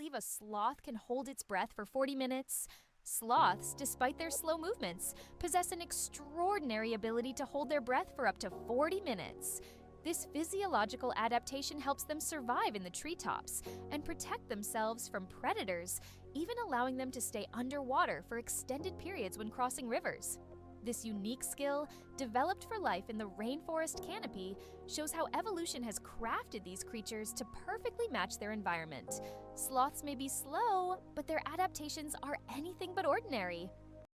believe a sloth can hold its breath for 40 minutes? Sloths, despite their slow movements, possess an extraordinary ability to hold their breath for up to 40 minutes. This physiological adaptation helps them survive in the treetops and protect themselves from predators, even allowing them to stay underwater for extended periods when crossing rivers. This unique skill, developed for life in the rainforest canopy, shows how evolution has crafted these creatures to perfectly match their environment. Sloths may be slow, but their adaptations are anything but ordinary.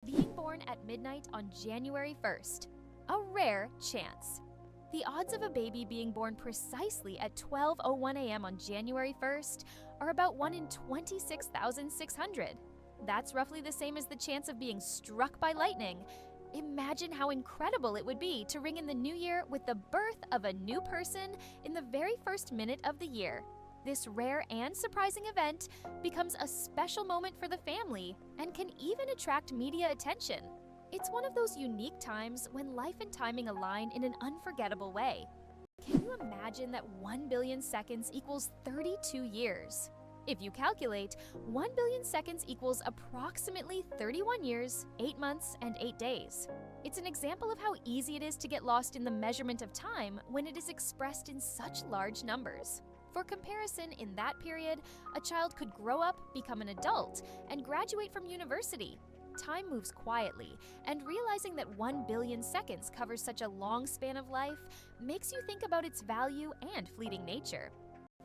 Being born at midnight on January 1st. A rare chance. The odds of a baby being born precisely at 12:01 a.m. on January 1st are about 1 in 26,600. That's roughly the same as the chance of being struck by lightning. Imagine how incredible it would be to ring in the new year with the birth of a new person in the very first minute of the year. This rare and surprising event becomes a special moment for the family and can even attract media attention. It's one of those unique times when life and timing align in an unforgettable way. Can you imagine that 1 billion seconds equals 32 years? If you calculate, 1 billion seconds equals approximately 31 years, 8 months, and 8 days. It's an example of how easy it is to get lost in the measurement of time when it is expressed in such large numbers. For comparison, in that period, a child could grow up, become an adult, and graduate from university. Time moves quietly, and realizing that 1 billion seconds covers such a long span of life makes you think about its value and fleeting nature.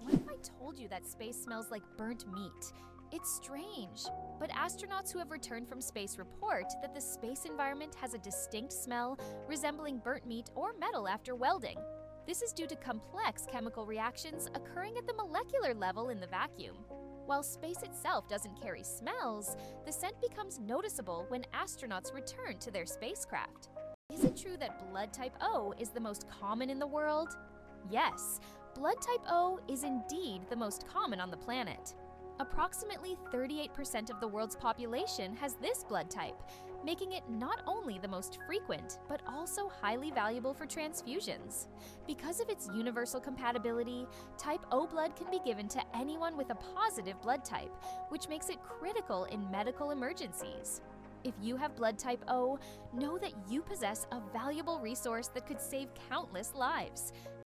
What if I told you that space smells like burnt meat? It's strange, but astronauts who have returned from space report that the space environment has a distinct smell resembling burnt meat or metal after welding. This is due to complex chemical reactions occurring at the molecular level in the vacuum. While space itself doesn't carry smells, the scent becomes noticeable when astronauts return to their spacecraft. Is it true that blood type O is the most common in the world? Yes, blood type O is indeed the most common on the planet. Approximately 38% of the world's population has this blood type, making it not only the most frequent, but also highly valuable for transfusions. Because of its universal compatibility, type O blood can be given to anyone with a positive blood type, which makes it critical in medical emergencies. If you have blood type O, know that you possess a valuable resource that could save countless lives.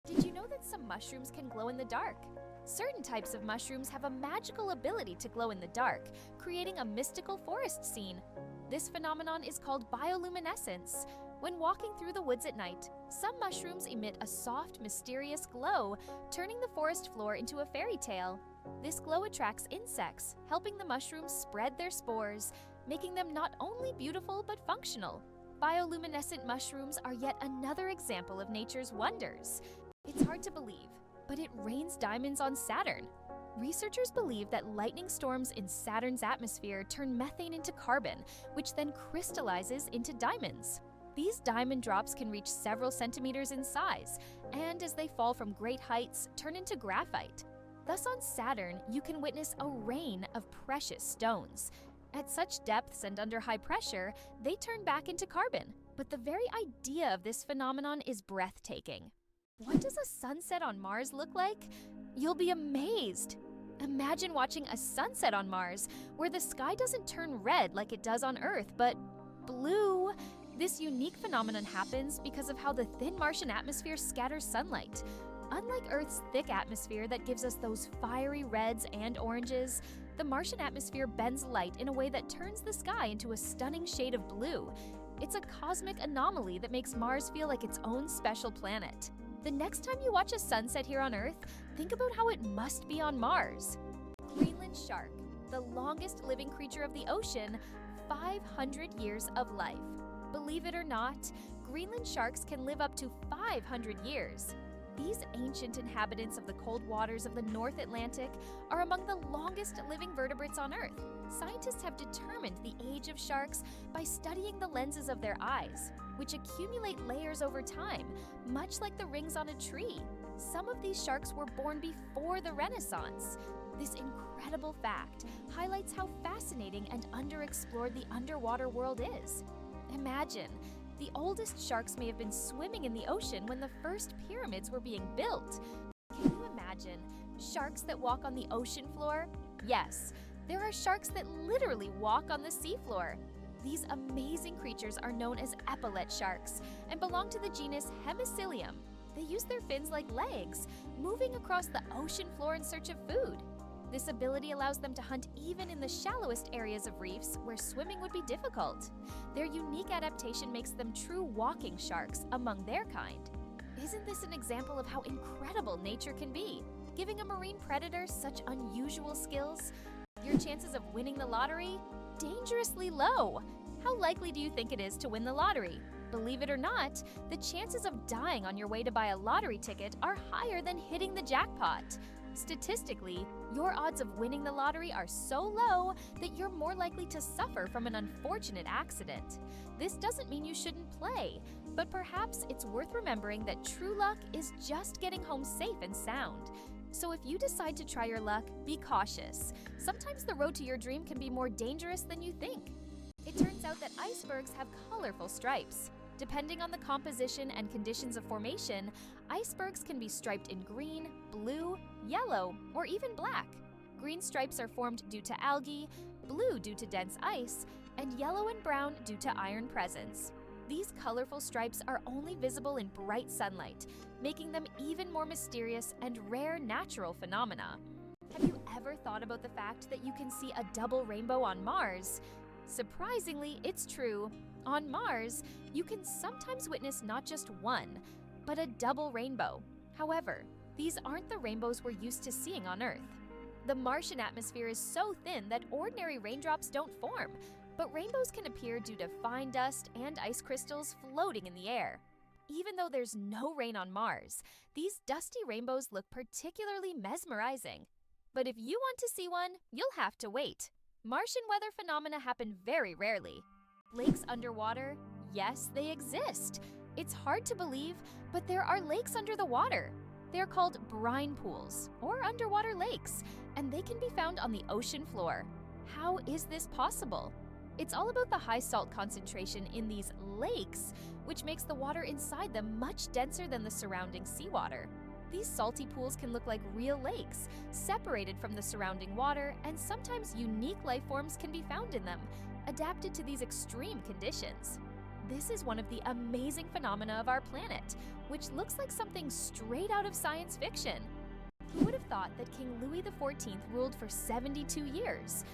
Did you know that some mushrooms can glow in the dark? Certain types of mushrooms have a magical ability to glow in the dark, creating a mystical forest scene. This phenomenon is called bioluminescence. When walking through the woods at night, some mushrooms emit a soft, mysterious glow, turning the forest floor into a fairy tale. This glow attracts insects, helping the mushrooms spread their spores, making them not only beautiful but functional. Bioluminescent mushrooms are yet another example of nature's wonders. It's hard to believe, but it rains diamonds on Saturn. Researchers believe that lightning storms in Saturn's atmosphere turn methane into carbon, which then crystallizes into diamonds. These diamond drops can reach several centimeters in size, and as they fall from great heights, turn into graphite. Thus on Saturn, you can witness a rain of precious stones. At such depths and under high pressure, they turn back into carbon. But the very idea of this phenomenon is breathtaking. What does a sunset on Mars look like? You'll be amazed. Imagine watching a sunset on Mars, where the sky doesn't turn red like it does on Earth, but blue. This unique phenomenon happens because of how the thin Martian atmosphere scatters sunlight. Unlike Earth's thick atmosphere that gives us those fiery reds and oranges, the Martian atmosphere bends light in a way that turns the sky into a stunning shade of blue. It's a cosmic anomaly that makes Mars feel like its own special planet. The next time you watch a sunset here on Earth, think about how it must be on Mars. Greenland shark, the longest living creature of the ocean, 500 years of life. Believe it or not, Greenland sharks can live up to 500 years. These ancient inhabitants of the cold waters of the North Atlantic are among the longest living vertebrates on Earth. Scientists have determined the age of sharks by studying the lenses of their eyes, which accumulate layers over time, much like the rings on a tree. Some of these sharks were born before the Renaissance. This incredible fact highlights how fascinating and underexplored the underwater world is. Imagine, the oldest sharks may have been swimming in the ocean when the first pyramids were being built. Can you imagine sharks that walk on the ocean floor? Yes, there are sharks that literally walk on the seafloor. These amazing creatures are known as epaulet sharks and belong to the genus Hemicillium. They use their fins like legs, moving across the ocean floor in search of food. This ability allows them to hunt even in the shallowest areas of reefs where swimming would be difficult. Their unique adaptation makes them true walking sharks among their kind. Isn't this an example of how incredible nature can be, giving a marine predator such unusual skills? Your chances of winning the lottery? Dangerously low. How likely do you think it is to win the lottery? Believe it or not, the chances of dying on your way to buy a lottery ticket are higher than hitting the jackpot. Statistically, your odds of winning the lottery are so low that you're more likely to suffer from an unfortunate accident. This doesn't mean you shouldn't play, but perhaps it's worth remembering that true luck is just getting home safe and sound. So if you decide to try your luck, be cautious. Sometimes the road to your dream can be more dangerous than you think. It turns out that icebergs have colorful stripes. Depending on the composition and conditions of formation, icebergs can be striped in green, blue, yellow, or even black. Green stripes are formed due to algae, blue due to dense ice, and yellow and brown due to iron presence. These colorful stripes are only visible in bright sunlight, making them even more mysterious and rare natural phenomena. Have you ever thought about the fact that you can see a double rainbow on Mars? Surprisingly, it's true. On Mars, you can sometimes witness not just one, but a double rainbow. However, these aren't the rainbows we're used to seeing on Earth. The Martian atmosphere is so thin that ordinary raindrops don't form, but rainbows can appear due to fine dust and ice crystals floating in the air. Even though there's no rain on Mars, these dusty rainbows look particularly mesmerizing. But if you want to see one, you'll have to wait. Martian weather phenomena happen very rarely. Lakes underwater? Yes, they exist. It's hard to believe, but there are lakes under the water. They're called brine pools, or underwater lakes, and they can be found on the ocean floor. How is this possible? It's all about the high salt concentration in these lakes, which makes the water inside them much denser than the surrounding seawater. These salty pools can look like real lakes, separated from the surrounding water, and sometimes unique life forms can be found in them, adapted to these extreme conditions. This is one of the amazing phenomena of our planet, which looks like something straight out of science fiction. Who would have thought that King Louis the 14th ruled for 72 years?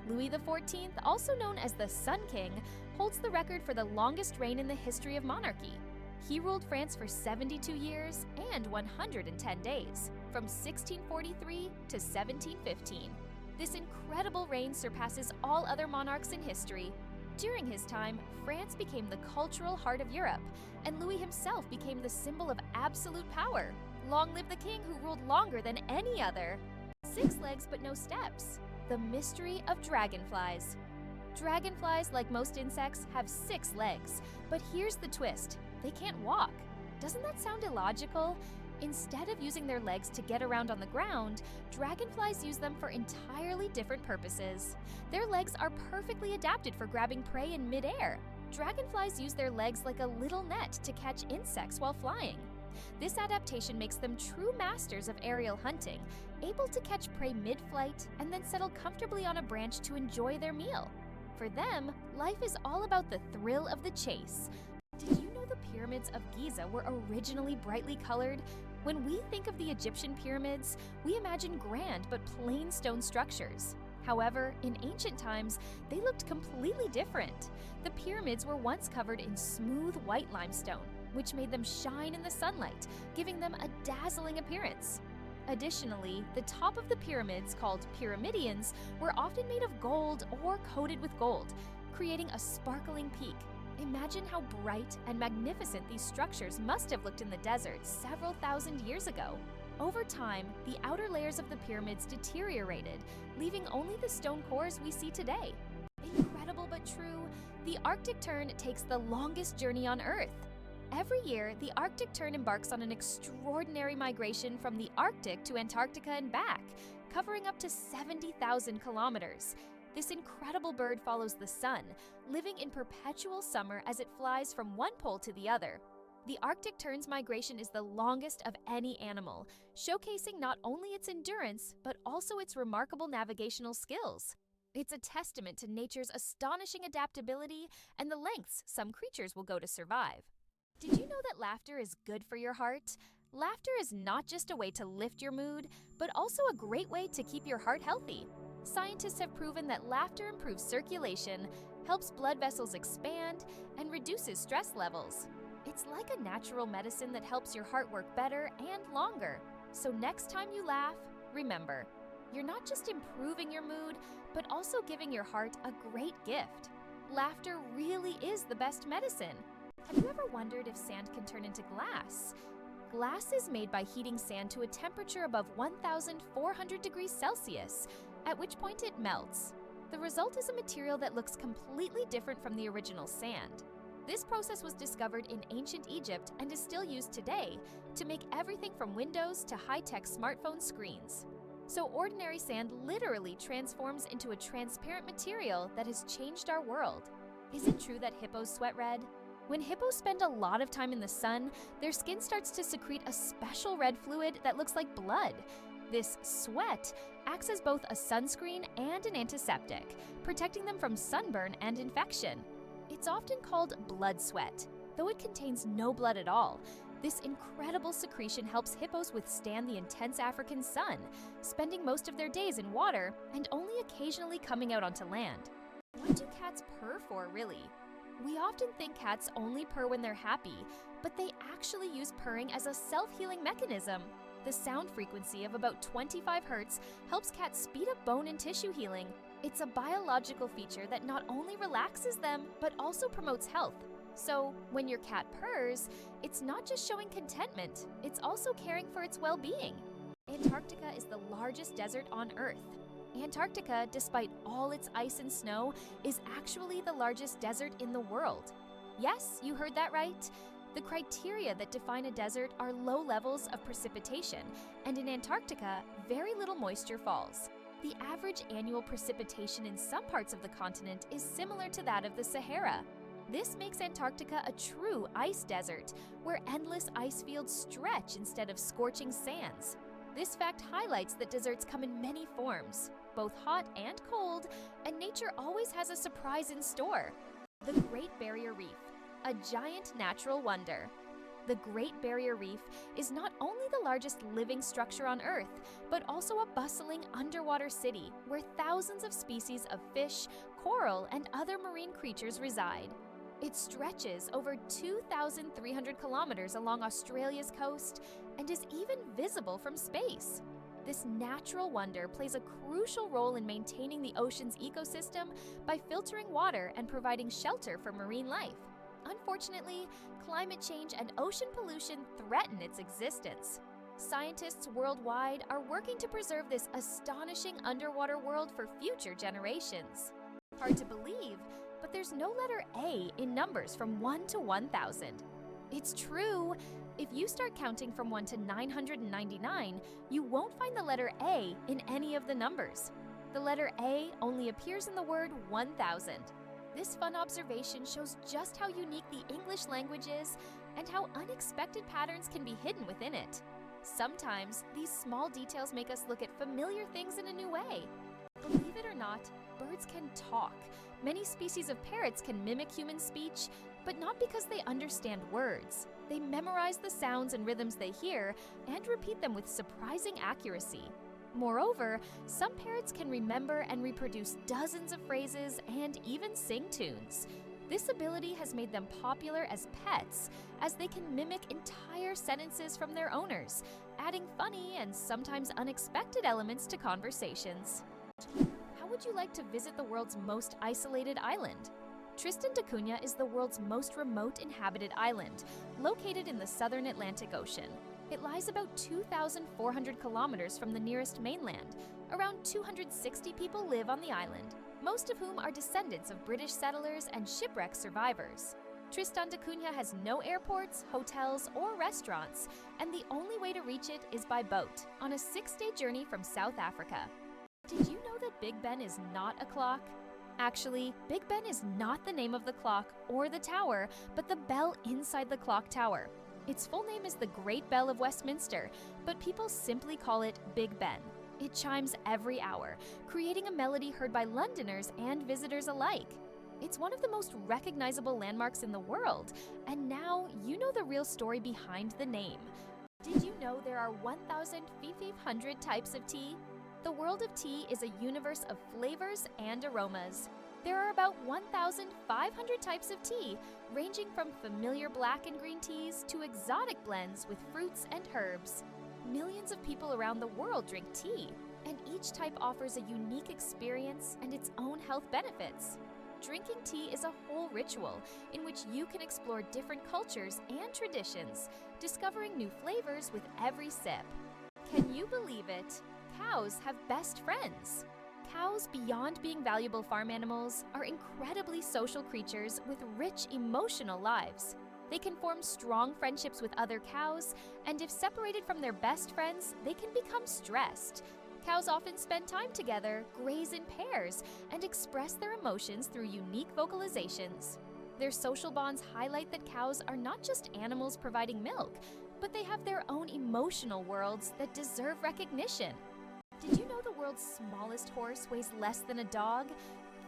Louis the 14th, also known as the Sun King, holds the record for the longest reign in the history of monarchy. He ruled France for 72 years and 110 days, from 1643 to 1715. This incredible reign surpasses all other monarchs in history. During his time, France became the cultural heart of Europe, and Louis himself became the symbol of absolute power. Long live the king who ruled longer than any other. 6 legs but no steps. The mystery of dragonflies. Dragonflies, like most insects, have 6 legs, but here's the twist. They can't walk. Doesn't that sound illogical? Instead of using their legs to get around on the ground, dragonflies use them for entirely different purposes. Their legs are perfectly adapted for grabbing prey in midair. Dragonflies use their legs like a little net to catch insects while flying. This adaptation makes them true masters of aerial hunting, able to catch prey mid-flight and then settle comfortably on a branch to enjoy their meal. For them, life is all about the thrill of the chase. Did you know the pyramids of Giza were originally brightly colored? When we think of the Egyptian pyramids, we imagine grand but plain stone structures. However, in ancient times, they looked completely different. The pyramids were once covered in smooth white limestone, which made them shine in the sunlight, giving them a dazzling appearance. Additionally, the top of the pyramids, called pyramidions, were often made of gold or coated with gold, creating a sparkling peak. Imagine how bright and magnificent these structures must have looked in the desert several thousand years ago. Over time, the outer layers of the pyramids deteriorated, leaving only the stone cores we see today. Incredible but true, the Arctic tern takes the longest journey on Earth. Every year, the Arctic tern embarks on an extraordinary migration from the Arctic to Antarctica and back, covering up to 70,000 kilometers. This incredible bird follows the sun, living in perpetual summer as it flies from one pole to the other. The Arctic tern's migration is the longest of any animal, showcasing not only its endurance, but also its remarkable navigational skills. It's a testament to nature's astonishing adaptability and the lengths some creatures will go to survive. Did you know that laughter is good for your heart? Laughter is not just a way to lift your mood, but also a great way to keep your heart healthy. Scientists have proven that laughter improves circulation, helps blood vessels expand, and reduces stress levels. It's like a natural medicine that helps your heart work better and longer. So next time you laugh, remember, you're not just improving your mood, but also giving your heart a great gift. Laughter really is the best medicine. Have you ever wondered if sand can turn into glass? Glass is made by heating sand to a temperature above 1,400 degrees Celsius, at which point it melts. The result is a material that looks completely different from the original sand. This process was discovered in ancient Egypt and is still used today to make everything from windows to high-tech smartphone screens. So ordinary sand literally transforms into a transparent material that has changed our world. Is it true that hippos sweat red? When hippos spend a lot of time in the sun, their skin starts to secrete a special red fluid that looks like blood. This sweat acts as both a sunscreen and an antiseptic, protecting them from sunburn and infection. It's often called blood sweat, though it contains no blood at all. This incredible secretion helps hippos withstand the intense African sun, spending most of their days in water and only occasionally coming out onto land. What do cats purr for, really? We often think cats only purr when they're happy, but they actually use purring as a self-healing mechanism. The sound frequency of about 25 Hz helps cats speed up bone and tissue healing. It's a biological feature that not only relaxes them, but also promotes health. So, when your cat purrs, it's not just showing contentment, it's also caring for its well-being. Antarctica is the largest desert on Earth. Antarctica, despite all its ice and snow, is actually the largest desert in the world. Yes, you heard that right. The criteria that define a desert are low levels of precipitation, and in Antarctica, very little moisture falls. The average annual precipitation in some parts of the continent is similar to that of the Sahara. This makes Antarctica a true ice desert, where endless ice fields stretch instead of scorching sands. This fact highlights that deserts come in many forms, both hot and cold, and nature always has a surprise in store. The Great Barrier Reef, a giant natural wonder. The Great Barrier Reef is not only the largest living structure on Earth, but also a bustling underwater city where thousands of species of fish, coral, and other marine creatures reside. It stretches over 2,300 kilometers along Australia's coast and is even visible from space. This natural wonder plays a crucial role in maintaining the ocean's ecosystem by filtering water and providing shelter for marine life. Unfortunately, climate change and ocean pollution threaten its existence. Scientists worldwide are working to preserve this astonishing underwater world for future generations. Hard to believe, but there's no letter A in numbers from 1 to 1,000. It's true. If you start counting from 1 to 999, you won't find the letter A in any of the numbers. The letter A only appears in the word 1,000. This fun observation shows just how unique the English language is and how unexpected patterns can be hidden within it. Sometimes, these small details make us look at familiar things in a new way. Believe it or not, birds can talk. Many species of parrots can mimic human speech, but not because they understand words. They memorize the sounds and rhythms they hear and repeat them with surprising accuracy. Moreover, some parrots can remember and reproduce dozens of phrases and even sing tunes. This ability has made them popular as pets, as they can mimic entire sentences from their owners, adding funny and sometimes unexpected elements to conversations. How would you like to visit the world's most isolated island? Tristan da Cunha is the world's most remote inhabited island, located in the southern Atlantic Ocean. It lies about 2,400 kilometers from the nearest mainland. Around 260 people live on the island, most of whom are descendants of British settlers and shipwreck survivors. Tristan da Cunha has no airports, hotels, or restaurants, and the only way to reach it is by boat, on a 6-day journey from South Africa. Did you know that Big Ben is not a clock? Actually, Big Ben is not the name of the clock or the tower, but the bell inside the clock tower. Its full name is the Great Bell of Westminster, but people simply call it Big Ben. It chimes every hour, creating a melody heard by Londoners and visitors alike. It's one of the most recognizable landmarks in the world, and now you know the real story behind the name. Did you know there are 1,500 types of tea? The world of tea is a universe of flavors and aromas. There are about 1,500 types of tea, ranging from familiar black and green teas to exotic blends with fruits and herbs. Millions of people around the world drink tea, and each type offers a unique experience and its own health benefits. Drinking tea is a whole ritual in which you can explore different cultures and traditions, discovering new flavors with every sip. Can you believe it? Cows have best friends. Cows, beyond being valuable farm animals, are incredibly social creatures with rich emotional lives. They can form strong friendships with other cows, and if separated from their best friends, they can become stressed. Cows often spend time together, graze in pairs, and express their emotions through unique vocalizations. Their social bonds highlight that cows are not just animals providing milk, but they have their own emotional worlds that deserve recognition. Did you know the world's smallest horse weighs less than a dog?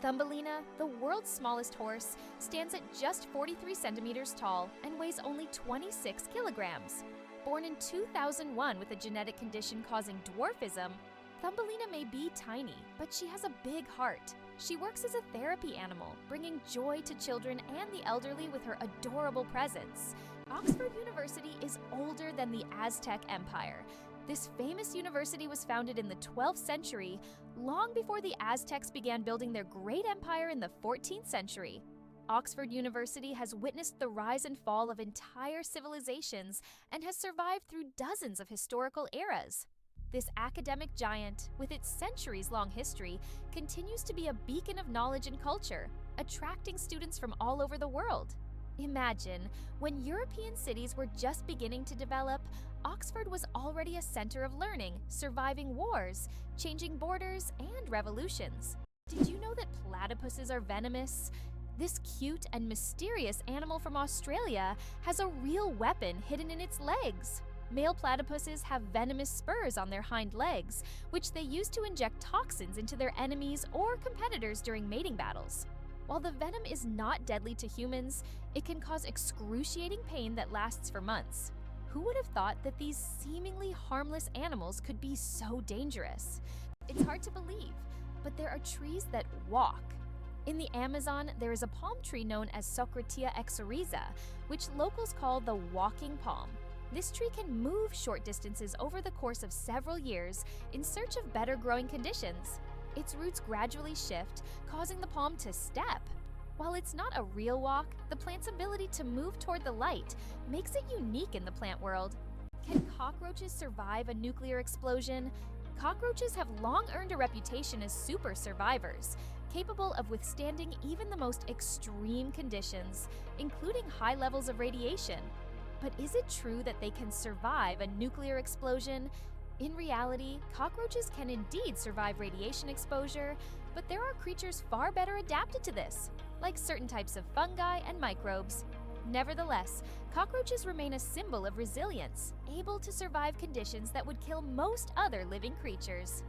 Thumbelina, the world's smallest horse, stands at just 43 centimeters tall and weighs only 26 kilograms. Born in 2001 with a genetic condition causing dwarfism, Thumbelina may be tiny, but she has a big heart. She works as a therapy animal, bringing joy to children and the elderly with her adorable presence. Oxford University is older than the Aztec Empire. This famous university was founded in the 12th century, long before the Aztecs began building their great empire in the 14th century. Oxford University has witnessed the rise and fall of entire civilizations and has survived through dozens of historical eras. This academic giant, with its centuries-long history, continues to be a beacon of knowledge and culture, attracting students from all over the world. Imagine, when European cities were just beginning to develop, Oxford was already a center of learning, surviving wars, changing borders, and revolutions. Did you know that platypuses are venomous? This cute and mysterious animal from Australia has a real weapon hidden in its legs. Male platypuses have venomous spurs on their hind legs, which they use to inject toxins into their enemies or competitors during mating battles. While the venom is not deadly to humans, it can cause excruciating pain that lasts for months. Who would have thought that these seemingly harmless animals could be so dangerous? It's hard to believe, but there are trees that walk. In the Amazon, there is a palm tree known as Socratia exoriza, which locals call the walking palm. This tree can move short distances over the course of several years in search of better growing conditions. Its roots gradually shift, causing the palm to step. While it's not a real walk, the plant's ability to move toward the light makes it unique in the plant world. Can cockroaches survive a nuclear explosion? Cockroaches have long earned a reputation as super survivors, capable of withstanding even the most extreme conditions, including high levels of radiation. But is it true that they can survive a nuclear explosion? In reality, cockroaches can indeed survive radiation exposure, but there are creatures far better adapted to this, like certain types of fungi and microbes. Nevertheless, cockroaches remain a symbol of resilience, able to survive conditions that would kill most other living creatures.